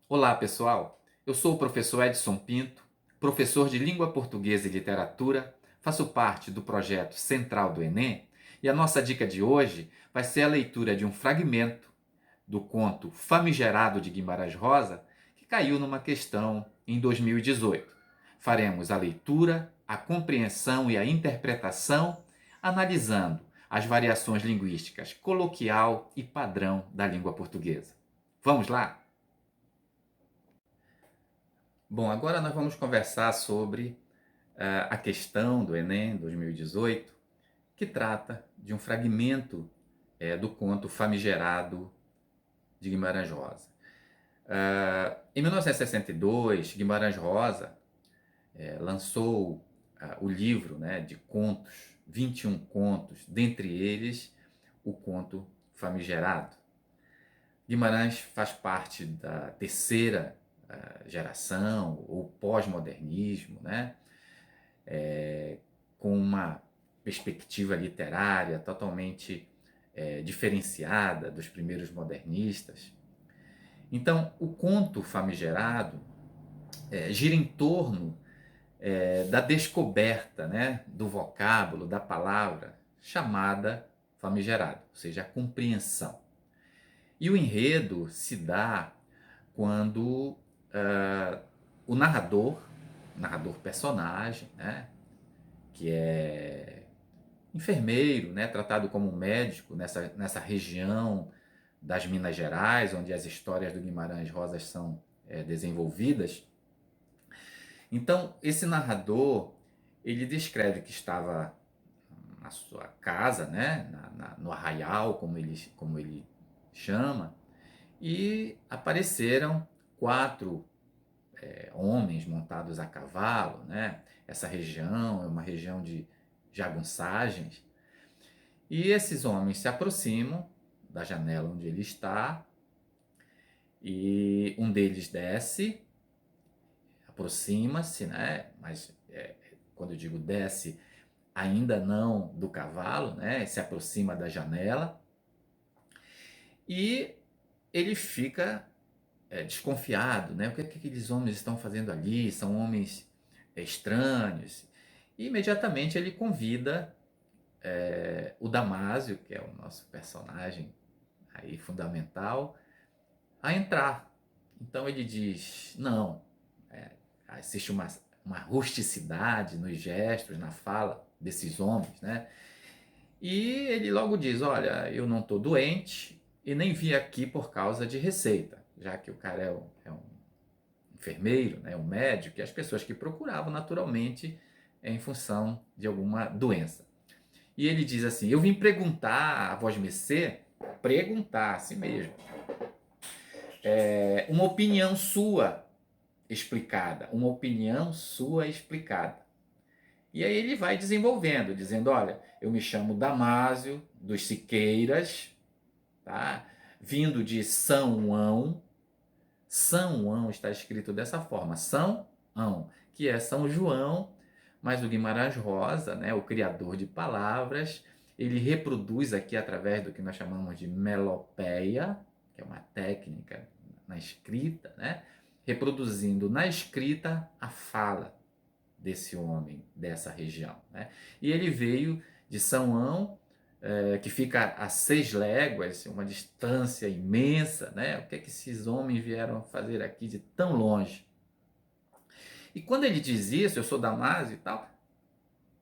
Olá, pessoal. Eu sou o professor Edson Pinto, professor de Língua Portuguesa e Literatura, faço parte do projeto Central do Enem e a nossa dica de hoje vai ser a leitura de um fragmento do conto Famigerado de Guimarães Rosa, que caiu numa questão em 2018. Faremos a leitura, a compreensão e a interpretação, analisando as variações linguísticas coloquial e padrão da língua portuguesa. Vamos lá? Bom, agora nós vamos conversar sobre a questão do Enem 2018, que trata de um fragmento do conto Famigerado de Guimarães Rosa. Em 1962, Guimarães Rosa lançou o livro, né, de contos, 21 contos, dentre eles o conto Famigerado. Guimarães faz parte da terceira geração, ou pós-modernismo, né? Com uma perspectiva literária totalmente diferenciada dos primeiros modernistas. Então, o conto famigerado gira em torno da descoberta, né, do vocábulo, da palavra chamada famigerado, ou seja, a compreensão. E o enredo se dá quando o narrador personagem, né, que é enfermeiro, né, tratado como médico nessa região das Minas Gerais, onde as histórias do Guimarães Rosa são desenvolvidas. Então, esse narrador, ele descreve que estava na sua casa, né, no arraial, como ele chama, e apareceram quatro homens montados a cavalo, né? Essa região é uma região de jagunçagens. E esses homens se aproximam da janela onde ele está e um deles desce, aproxima-se, né? Mas quando eu digo desce, ainda não do cavalo, né? Se aproxima da janela e ele fica desconfiado, né? O que aqueles homens estão fazendo ali? São homens estranhos. E imediatamente ele convida o Damásio, que é o nosso personagem aí fundamental, a entrar. Então ele diz, não, existe uma rusticidade nos gestos, na fala desses homens, né? E ele logo diz, olha, eu não estou doente e nem vim aqui por causa de receita, já que o cara é um enfermeiro, né, um médico, e as pessoas que procuravam naturalmente em função de alguma doença. E ele diz assim, eu vim perguntar a vós mercê, perguntar assim mesmo, uma opinião sua explicada, uma opinião sua explicada. E aí ele vai desenvolvendo, dizendo, olha, eu me chamo Damásio dos Siqueiras, tá? Vindo de São Ão. São Ão está escrito dessa forma, São Ão, que é São João, mas o Guimarães Rosa, né, o criador de palavras, ele reproduz aqui através do que nós chamamos de melopeia, que é uma técnica na escrita, né, reproduzindo na escrita a fala desse homem, dessa região, né? E ele veio de São Ão, que fica a 6 léguas, uma distância imensa, né? O que é que esses homens vieram fazer aqui de tão longe? E quando ele diz isso, eu sou Damásio e tal,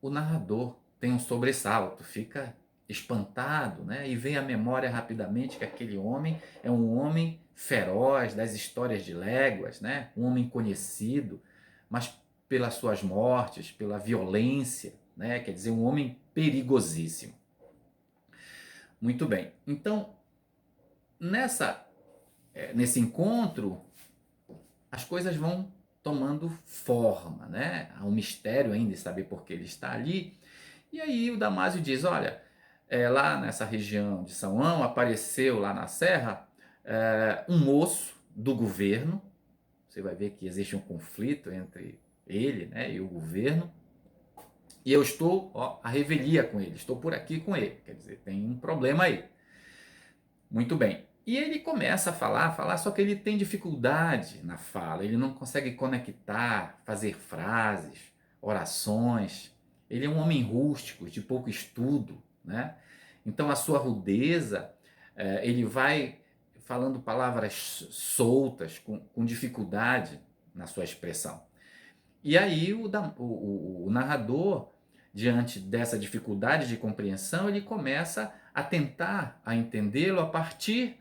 o narrador tem um sobressalto, fica espantado, né? E vem à memória rapidamente que aquele homem é um homem feroz das histórias de léguas, né? Um homem conhecido, mas pelas suas mortes, pela violência, né? Quer dizer, um homem perigosíssimo. Muito bem. Então, nesse encontro, as coisas vão tomando forma, né? Há um mistério ainda de saber por que ele está ali. E aí o Damásio diz, olha, lá nessa região de São Ão, apareceu lá na serra um moço do governo, você vai ver que existe um conflito entre ele, né, e o governo, e eu estou à revelia com ele, estou por aqui com ele, quer dizer, tem um problema aí. Muito bem. E ele começa a falar, só que ele tem dificuldade na fala, ele não consegue conectar, fazer frases, orações. Ele é um homem rústico, de pouco estudo, né? Então a sua rudeza, ele vai falando palavras soltas, com dificuldade na sua expressão. E aí o narrador, diante dessa dificuldade de compreensão, ele começa a tentar a entendê-lo a partir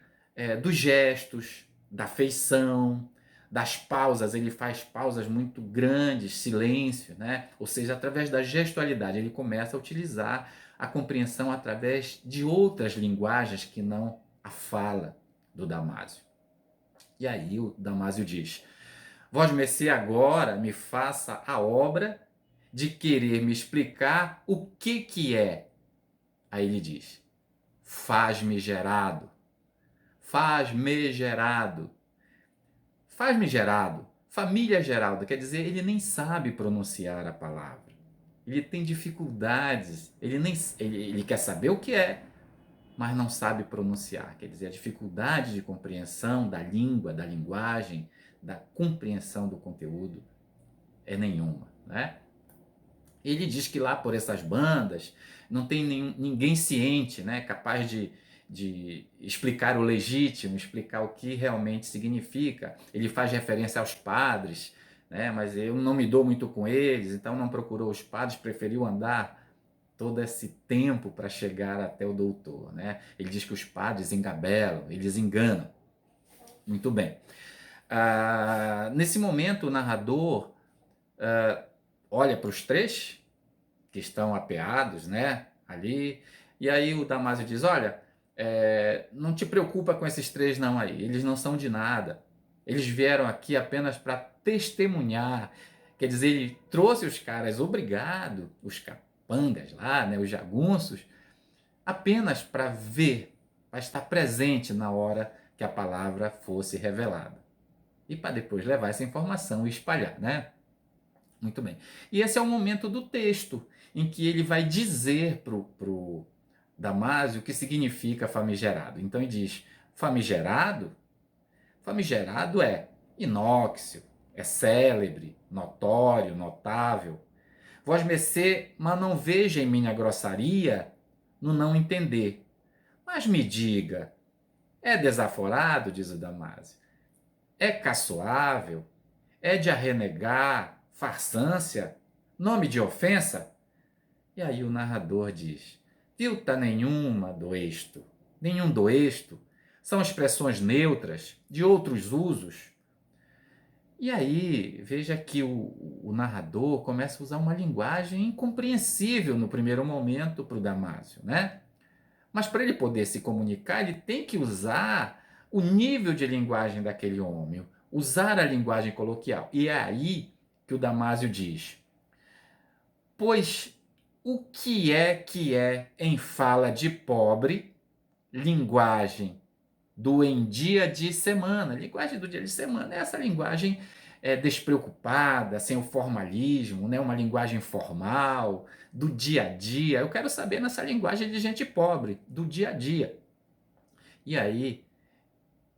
dos gestos, da feição, das pausas. Ele faz pausas muito grandes, silêncio, né? Ou seja, através da gestualidade, ele começa a utilizar a compreensão através de outras linguagens que não a fala do Damásio. E aí o Damásio diz: Vós Messias agora me faça a obra de querer me explicar o que é. Aí ele diz: faz-me gerado, faz-me gerado, faz-me gerado, família Geralda, quer dizer, ele nem sabe pronunciar a palavra. Ele tem dificuldades, ele quer saber o que é, mas não sabe pronunciar. Quer dizer, a dificuldade de compreensão da língua, da linguagem, da compreensão do conteúdo é nenhuma, né? Ele diz que lá por essas bandas não tem ninguém ciente, né, capaz de explicar o legítimo, explicar o que realmente significa. Ele faz referência aos padres, né, mas eu não me dou muito com eles, então não procurou os padres, preferiu andar todo esse tempo para chegar até o doutor, né? Ele diz que os padres engabelam, eles enganam. Muito bem. Nesse momento, o narrador olha para os três que estão apeados, né, ali, e aí o Damásio diz: olha, não te preocupa com esses três não aí, eles não são de nada, eles vieram aqui apenas para testemunhar. Quer dizer, ele trouxe os caras, obrigado, os capangas lá, né, os jagunços, apenas para ver, para estar presente na hora que a palavra fosse revelada. E para depois levar essa informação e espalhar, né? Muito bem. E esse é o momento do texto, em que ele vai dizer para o Damásio o que significa famigerado. Então ele diz: famigerado? Famigerado é inóxio, é célebre, notório, notável. Vós mercê, mas não veja em minha grossaria no não entender. Mas me diga, é desaforado, diz o Damásio, é caçoável, é de arrenegar, farsância, nome de ofensa? E aí o narrador diz: filta nenhuma doesto, nenhum doesto, são expressões neutras, de outros usos. E aí, veja que o narrador começa a usar uma linguagem incompreensível no primeiro momento para o Damásio, né? Mas para ele poder se comunicar, ele tem que usar o nível de linguagem daquele homem, usar a linguagem coloquial. E é aí que o Damásio diz: pois o que é em fala de pobre, linguagem do em dia de semana? Linguagem do dia de semana é essa linguagem despreocupada, sem o formalismo, né? Uma linguagem formal, do dia a dia. Eu quero saber nessa linguagem de gente pobre, do dia a dia. E aí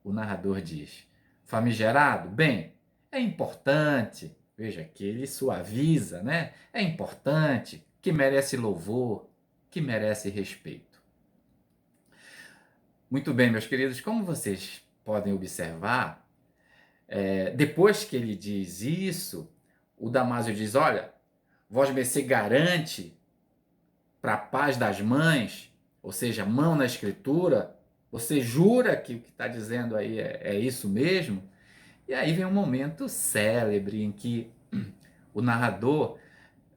o narrador diz: famigerado? Bem, é importante. Veja que ele suaviza, né? É importante, que merece louvor, que merece respeito. Muito bem, meus queridos, como vocês podem observar, depois que ele diz isso, o Damásio diz: olha, vós mercê garante para a paz das mães, ou seja, mão na escritura, você jura que o que está dizendo aí é isso mesmo? E aí vem um momento célebre em que o narrador,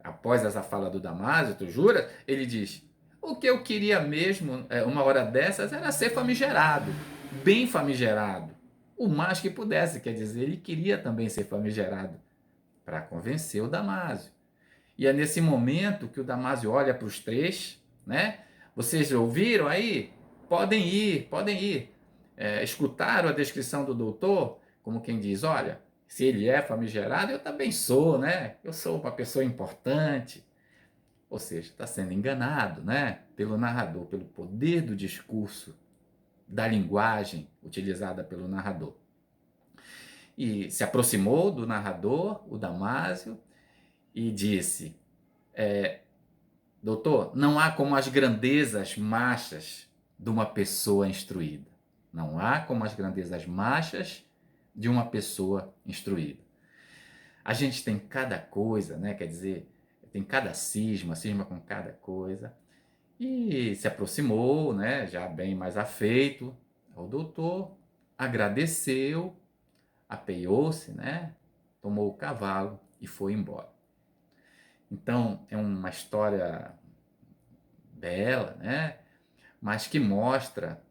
após essa fala do Damásio, tu jura? Ele diz: o que eu queria mesmo, uma hora dessas, era ser famigerado, bem famigerado, o mais que pudesse. Quer dizer, ele queria também ser famigerado para convencer o Damásio. E é nesse momento que o Damásio olha para os três, né? Vocês ouviram aí? Podem ir, podem ir. Escutaram a descrição do doutor? Como quem diz: olha, se ele é famigerado, eu também sou, né? Eu sou uma pessoa importante. Ou seja, está sendo enganado, né? Pelo narrador, pelo poder do discurso. da linguagem utilizada pelo narrador. E se aproximou do narrador, o Damásio, e disse: doutor, não há como as grandezas machas de uma pessoa instruída. Não há como as grandezas machas de uma pessoa instruída. A gente tem cada coisa, né? Quer dizer, tem cada cisma com cada coisa. E se aproximou, né? Já bem mais afeito ao doutor, agradeceu, apeou-se, né? Tomou o cavalo e foi embora. Então, é uma história bela, né? Mas que mostra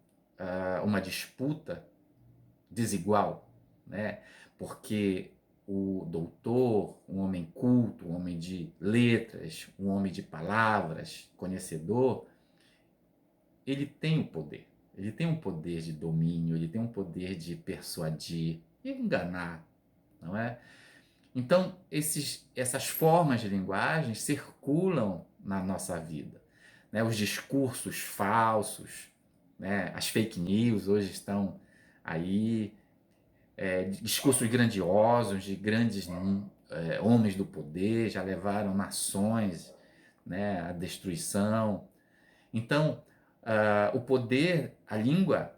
uma disputa desigual, né? Porque o doutor, um homem culto, um homem de letras, um homem de palavras, conhecedor, ele tem o poder. Ele tem um poder de domínio, ele tem um poder de persuadir e enganar, não é? Então, essas formas de linguagem circulam na nossa vida, né? Os discursos falsos, né? As fake news hoje estão aí, discursos grandiosos de grandes homens do poder, já levaram nações, né, à destruição. Então, o poder, a língua,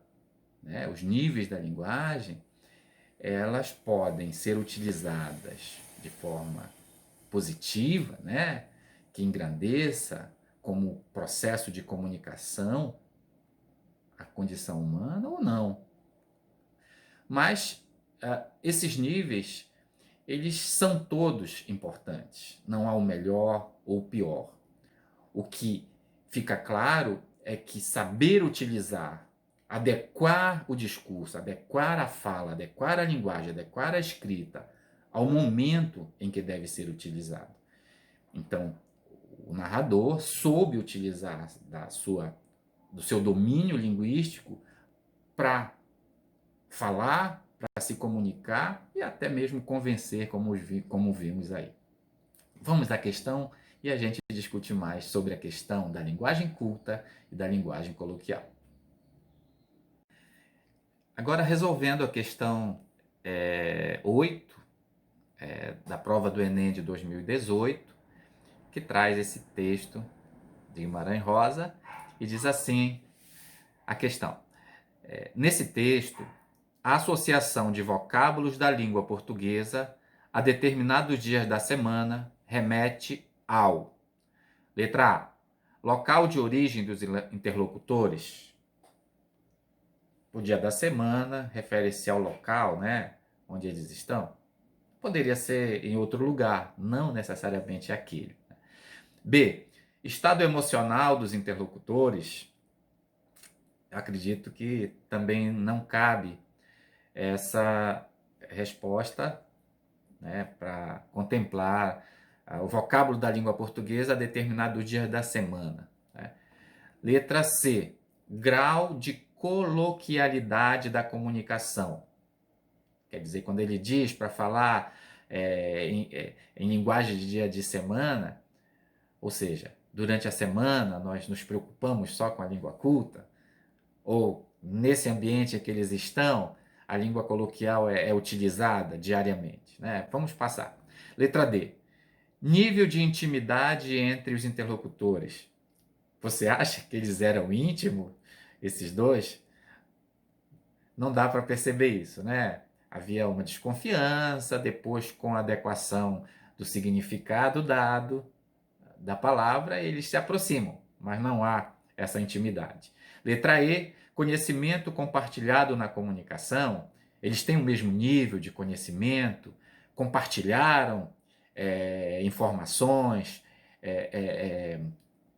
né, os níveis da linguagem, elas podem ser utilizadas de forma positiva, né, que engrandeça como processo de comunicação a condição humana ou não. Mas esses níveis, eles são todos importantes. Não há o melhor ou o pior. O que fica claro é que saber utilizar, adequar o discurso, adequar a fala, adequar a linguagem, adequar a escrita ao momento em que deve ser utilizado. Então, o narrador soube utilizar do seu domínio linguístico para falar, para se comunicar e até mesmo convencer, como vimos aí. Vamos à questão e a gente discute mais sobre a questão da linguagem culta e da linguagem coloquial. Agora, resolvendo a questão 8 da prova do Enem de 2018, que traz esse texto de Guimarães Rosa e diz assim a questão. Nesse texto, a associação de vocábulos da língua portuguesa a determinados dias da semana remete ao: letra A, local de origem dos interlocutores. O dia da semana refere-se ao local, né, onde eles estão. Poderia ser em outro lugar, não necessariamente aquele. B, estado emocional dos interlocutores. Acredito que também não cabe essa resposta, né, para contemplar o vocábulo da língua portuguesa a determinados dias da semana. Né? Letra C, grau de coloquialidade da comunicação. Quer dizer, quando ele diz para falar em linguagem de dia de semana, ou seja, durante a semana nós nos preocupamos só com a língua culta, ou nesse ambiente em que eles estão, a língua coloquial é utilizada diariamente. Né? Vamos passar. Letra D. Nível de intimidade entre os interlocutores. Você acha que eles eram íntimos, esses dois? Não dá para perceber isso, né? Havia uma desconfiança, depois, com a adequação do significado dado da palavra, eles se aproximam, mas não há essa intimidade. Letra E, conhecimento compartilhado na comunicação. Eles têm o mesmo nível de conhecimento, compartilharam informações,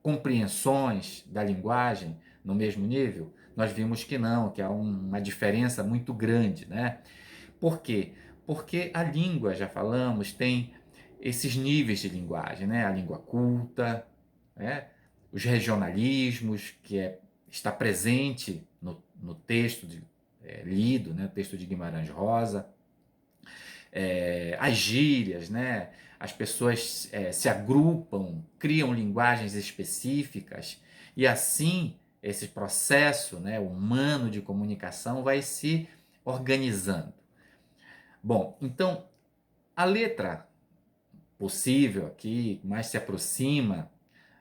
compreensões da linguagem no mesmo nível. Nós vimos que não, que há uma diferença muito grande, né? Por quê? Porque a língua, já falamos, tem esses níveis de linguagem, né? A língua culta, né? Os regionalismos, que está presente no texto lido, né? O texto de Guimarães Rosa, as gírias, né? As pessoas se agrupam, criam linguagens específicas e assim esse processo, né, humano de comunicação vai se organizando. Bom, então a letra possível aqui, mais se aproxima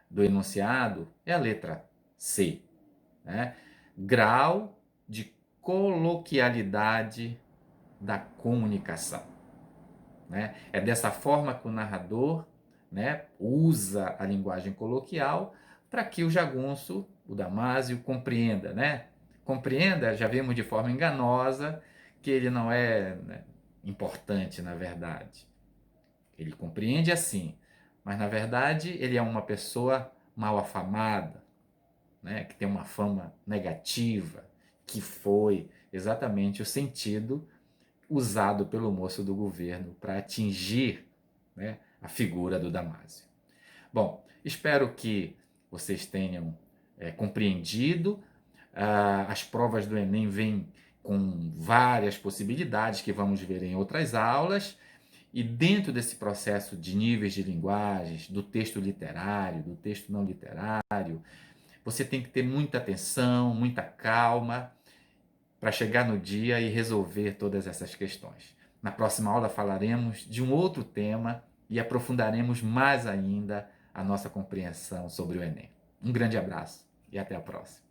do enunciado, é a letra C, né? Grau de coloquialidade da comunicação, né? É dessa forma que o narrador, né, usa a linguagem coloquial para que o jagunço, o Damásio, compreenda, né? Compreenda, já vimos de forma enganosa que ele não é, né, importante na verdade. Ele compreende assim, mas na verdade ele é uma pessoa mal afamada, né, que tem uma fama negativa, que foi exatamente o sentido usado pelo moço do governo para atingir, né, a figura do Damásio. Bom, espero que vocês tenham compreendido. As provas do Enem vêm com várias possibilidades que vamos ver em outras aulas. E dentro desse processo de níveis de linguagens, do texto literário, do texto não literário, você tem que ter muita atenção, muita calma para chegar no dia e resolver todas essas questões. Na próxima aula falaremos de um outro tema e aprofundaremos mais ainda a nossa compreensão sobre o Enem. Um grande abraço e até a próxima.